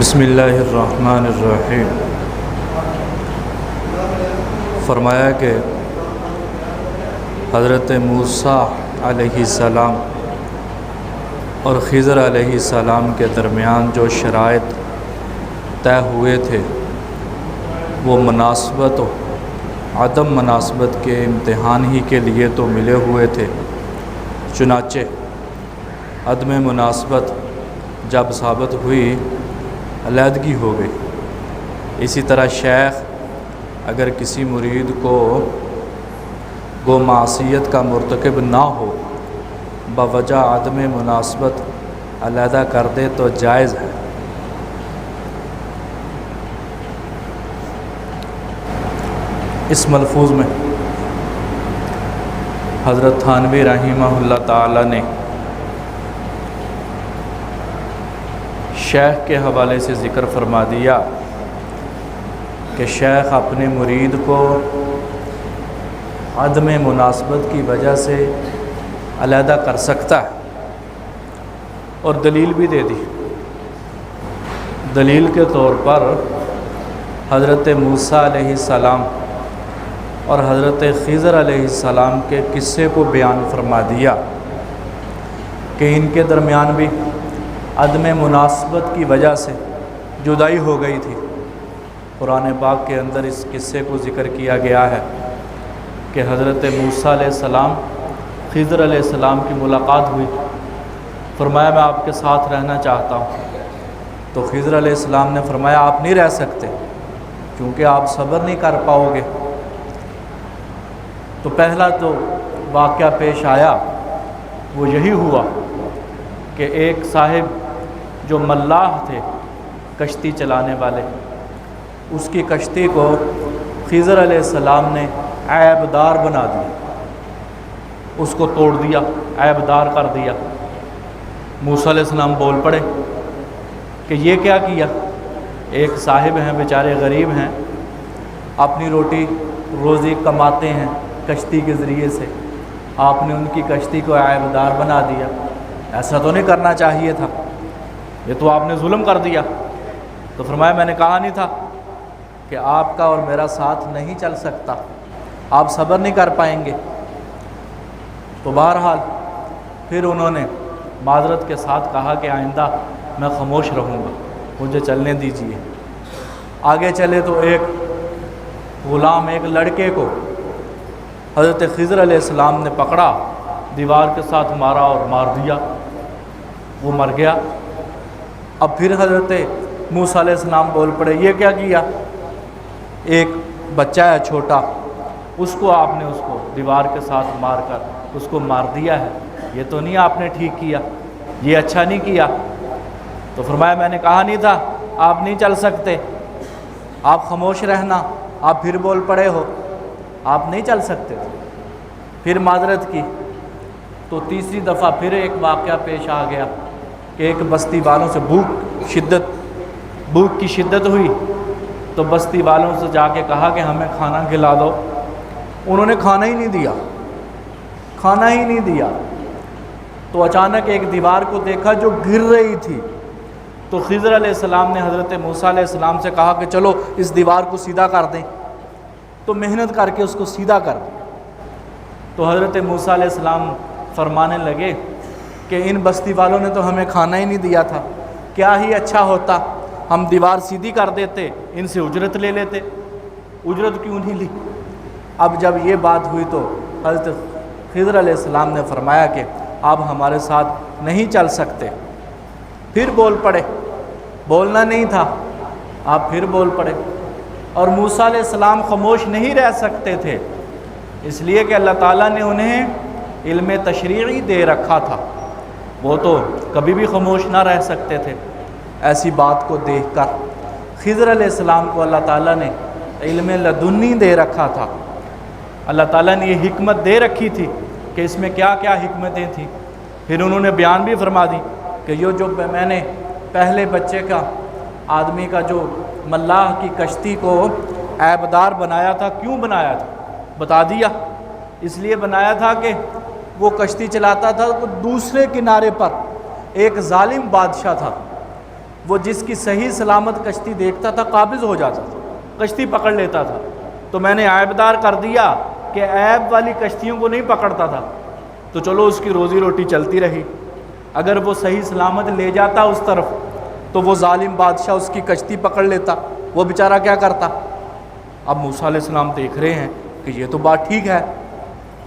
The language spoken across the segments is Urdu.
بسم اللہ الرحمن الرحیم۔ فرمایا کہ حضرت موسیٰ علیہ السلام اور خضر علیہ السلام کے درمیان جو شرائط طے ہوئے تھے وہ مناسبت و عدم مناسبت کے امتحان ہی کے لیے تو ملے ہوئے تھے، چنانچہ عدم مناسبت جب ثابت ہوئی علیحدگی ہو گئی۔ اسی طرح شیخ اگر کسی مرید کو گو معصیت کا مرتکب نہ ہو بوجہ عدم مناسبت علیحدہ کر دے تو جائز ہے۔ اس ملفوظ میں حضرت تھانوی رحمہ اللہ تعالی نے شیخ کے حوالے سے ذکر فرما دیا کہ شیخ اپنے مرید کو عدم مناسبت کی وجہ سے علیحدہ کر سکتا ہے، اور دلیل بھی دے دی۔ دلیل کے طور پر حضرت موسیٰ علیہ السلام اور حضرت خضر علیہ السلام کے قصے کو بیان فرما دیا کہ ان کے درمیان بھی عدم مناسبت کی وجہ سے جدائی ہو گئی تھی۔ قرآن پاک کے اندر اس قصے کو ذکر کیا گیا ہے کہ حضرت موسیٰ علیہ السلام خضر علیہ السلام کی ملاقات ہوئی، فرمایا میں آپ کے ساتھ رہنا چاہتا ہوں۔ تو خضر علیہ السلام نے فرمایا آپ نہیں رہ سکتے کیونکہ آپ صبر نہیں کر پاؤ گے۔ تو پہلا تو واقعہ پیش آیا وہ یہی ہوا کہ ایک صاحب جو ملاح تھے کشتی چلانے والے، اس کی کشتی کو خضر علیہ السلام نے عیب دار بنا دیا، اس کو توڑ دیا، عیب دار کر دیا۔ موسیٰ علیہ السلام بول پڑے کہ یہ کیا کیا؟ ایک صاحب ہیں بیچارے غریب ہیں، اپنی روٹی روزی کماتے ہیں کشتی کے ذریعے سے، آپ نے ان کی کشتی کو عیب دار بنا دیا، ایسا تو نہیں کرنا چاہیے تھا، یہ تو آپ نے ظلم کر دیا۔ تو فرمایا میں نے کہا نہیں تھا کہ آپ کا اور میرا ساتھ نہیں چل سکتا، آپ صبر نہیں کر پائیں گے۔ تو بہرحال پھر انہوں نے معذرت کے ساتھ کہا کہ آئندہ میں خاموش رہوں گا، مجھے چلنے دیجیے۔ آگے چلے تو ایک غلام ایک لڑکے کو حضرت خضر علیہ السلام نے پکڑا، دیوار کے ساتھ مارا اور مار دیا، وہ مر گیا۔ اب پھر حضرت موسیٰ علیہ السلام بول پڑے یہ کیا کیا؟ ایک بچہ ہے چھوٹا، اس کو آپ نے اس کو دیوار کے ساتھ مار کر اس کو مار دیا ہے، یہ تو نہیں آپ نے ٹھیک کیا، یہ اچھا نہیں کیا۔ تو فرمایا میں نے کہا نہیں تھا آپ نہیں چل سکتے، آپ خاموش رہنا، آپ پھر بول پڑے ہو آپ نہیں چل سکتے تھے۔ پھر معذرت کی تو تیسری دفعہ پھر ایک واقعہ پیش آ گیا کہ ایک بستی والوں سے بھوک کی شدت ہوئی، تو بستی والوں سے جا کے کہا کہ ہمیں کھانا کھلا دو، انہوں نے کھانا ہی نہیں دیا۔ تو اچانک ایک دیوار کو دیکھا جو گر رہی تھی، تو خضر علیہ السلام نے حضرت موسیٰ علیہ السلام سے کہا کہ چلو اس دیوار کو سیدھا کر دیں، تو محنت کر کے اس کو سیدھا کر دیں۔ تو حضرت موسیٰ علیہ السلام فرمانے لگے کہ ان بستی والوں نے تو ہمیں کھانا ہی نہیں دیا تھا، کیا ہی اچھا ہوتا ہم دیوار سیدھی کر دیتے، ان سے اجرت لے لیتے، اجرت کیوں نہیں لی؟ اب جب یہ بات ہوئی تو حضرت خضر علیہ السلام نے فرمایا کہ آپ ہمارے ساتھ نہیں چل سکتے۔ پھر بول پڑے، بولنا نہیں تھا، آپ پھر بول پڑے۔ اور موسیٰ علیہ السلام خاموش نہیں رہ سکتے تھے، اس لیے کہ اللہ تعالیٰ نے انہیں علم تشریعی دے رکھا تھا، وہ تو کبھی بھی خاموش نہ رہ سکتے تھے۔ ایسی بات کو دیکھ کر خضر علیہ السلام کو اللہ تعالیٰ نے علم لدنی دے رکھا تھا، اللہ تعالیٰ نے یہ حکمت دے رکھی تھی کہ اس میں کیا کیا حکمتیں تھیں۔ پھر انہوں نے بیان بھی فرما دی کہ یہ جو میں نے پہلے بچے کا آدمی کا جو ملاح کی کشتی کو عیب دار بنایا تھا، کیوں بنایا تھا بتا دیا۔ اس لیے بنایا تھا کہ وہ کشتی چلاتا تھا، وہ دوسرے کنارے پر ایک ظالم بادشاہ تھا، وہ جس کی صحیح سلامت کشتی دیکھتا تھا قابض ہو جاتا تھا، کشتی پکڑ لیتا تھا۔ تو میں نے عیبدار کر دیا کہ عیب والی کشتیوں کو نہیں پکڑتا تھا، تو چلو اس کی روزی روٹی چلتی رہی۔ اگر وہ صحیح سلامت لے جاتا اس طرف تو وہ ظالم بادشاہ اس کی کشتی پکڑ لیتا، وہ بیچارہ کیا کرتا؟ اب موسیٰ علیہ السلام دیکھ رہے ہیں کہ یہ تو بات ٹھیک ہے۔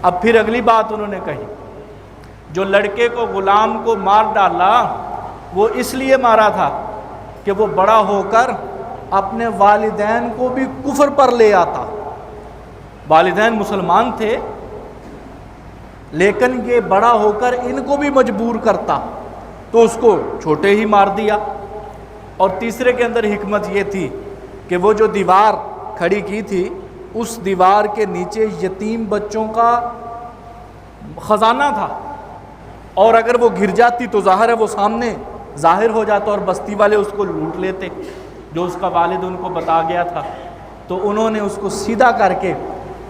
اب پھر اگلی بات انہوں نے کہی، جو لڑکے کو غلام کو مار ڈالا وہ اس لیے مارا تھا کہ وہ بڑا ہو کر اپنے والدین کو بھی کفر پر لے آتا۔ والدین مسلمان تھے لیکن یہ بڑا ہو کر ان کو بھی مجبور کرتا، تو اس کو چھوٹے ہی مار دیا۔ اور تیسرے کے اندر حکمت یہ تھی کہ وہ جو دیوار کھڑی کی تھی اس دیوار کے نیچے یتیم بچوں کا خزانہ تھا، اور اگر وہ گر جاتی تو ظاہر ہے وہ سامنے ظاہر ہو جاتا اور بستی والے اس کو لوٹ لیتے، جو اس کا والد ان کو بتا گیا تھا۔ تو انہوں نے اس کو سیدھا کر کے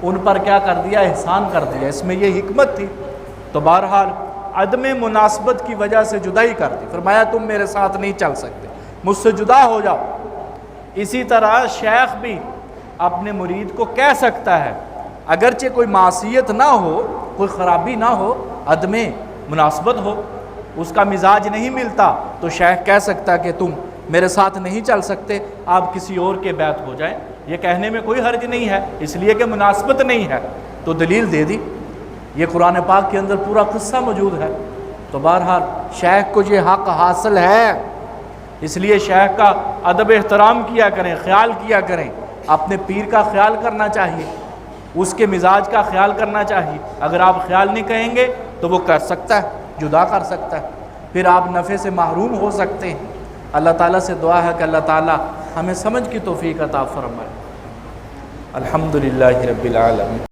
ان پر کیا کر دیا؟ احسان کر دیا۔ اس میں یہ حکمت تھی۔ تو بہرحال عدم مناسبت کی وجہ سے جدائی کر دی، فرمایا تم میرے ساتھ نہیں چل سکتے، مجھ سے جدا ہو جاؤ۔ اسی طرح شیخ بھی اپنے مرید کو کہہ سکتا ہے، اگرچہ کوئی معصیت نہ ہو، کوئی خرابی نہ ہو، عدم مناسبت ہو، اس کا مزاج نہیں ملتا، تو شیخ کہہ سکتا کہ تم میرے ساتھ نہیں چل سکتے، آپ کسی اور کے بیعت ہو جائیں۔ یہ کہنے میں کوئی حرج نہیں ہے، اس لیے کہ مناسبت نہیں ہے، تو دلیل دے دی۔ یہ قرآن پاک کے اندر پورا قصہ موجود ہے۔ تو بہرحال شیخ کو یہ حق حاصل ہے، اس لیے شیخ کا ادب احترام کیا کریں، خیال کیا کریں، اپنے پیر کا خیال کرنا چاہیے، اس کے مزاج کا خیال کرنا چاہیے۔ اگر آپ خیال نہیں کہیں گے تو وہ کر سکتا ہے، جدا کر سکتا ہے، پھر آپ نفع سے محروم ہو سکتے ہیں۔ اللہ تعالیٰ سے دعا ہے کہ اللہ تعالیٰ ہمیں سمجھ کی توفیق عطا فرمائے۔ الحمدللہ رب العالمین۔